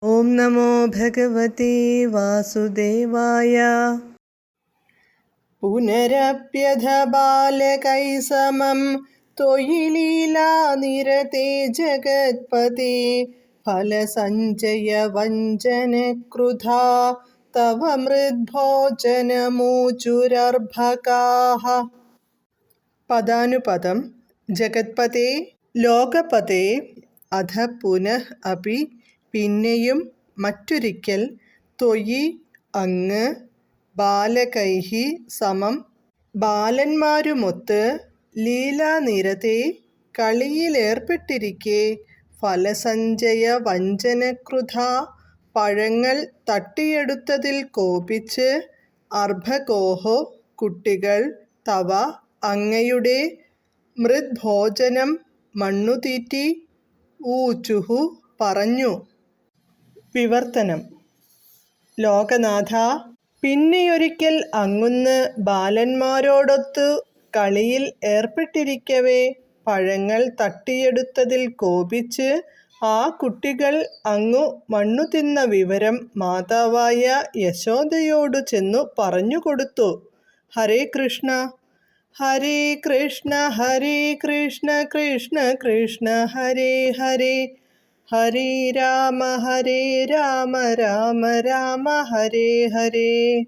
ഓം നമോ ഭഗവതേ വാസുദേവായ. പുനരപ്യഥ ബാലകൈ സമം ത്വയി ലീലാനിരതേ ജഗത്പതേ ഫലസഞ്ചയ വഞ്ചനക്രുധാ തവ മൃദ്ഭോജനമൂചുരർഭകാഃ. പദാനുപദം. ജഗത്പതേ, ലോകപതേ, അധ പുനഃ അപി, പിന്നെയും മറ്റൊരിക്കൽ, ത്വയി, അങ്ങ്, ബാലകൈഹി സമം, ബാലന്മാരുമൊത്ത്, ലീലാനിരതേ, കളിയിലേർപ്പെട്ടിരിക്കെ, ഫലസഞ്ചയ വഞ്ചനക്രുധാ, പഴങ്ങൾ തട്ടിയെടുത്തതിൽ കോപിച്ച്, അർഭകോഃ, കുട്ടികൾ, തവ, അങ്ങയുടെ, മൃദ്ഭോജനം, മണ്ണുതീറ്റി, ഊചുഃ, പറഞ്ഞു. വിവർത്തനം. ലോകനാഥാ, പിന്നെയൊരിക്കൽ അങ്ങുന്ന് ബാലന്മാരോടൊത്തു കളിയിൽ ഏർപ്പെട്ടിരിക്കവേ പഴങ്ങൾ തട്ടിയെടുത്തതിൽ കോപിച്ച് ആ കുട്ടികൾ അങ്ങു മണ്ണു തിന്ന വിവരം മാതാവായ യശോദയോടു ചെന്നു പറഞ്ഞുകൊടുത്തു. ഹരേ കൃഷ്ണ. ഹരേ കൃഷ്ണ ഹരേ കൃഷ്ണ കൃഷ്ണ കൃഷ്ണ ഹരേ ഹരേ, ഹരേ രാമ രാമ രാമ ഹരേ ഹരേ.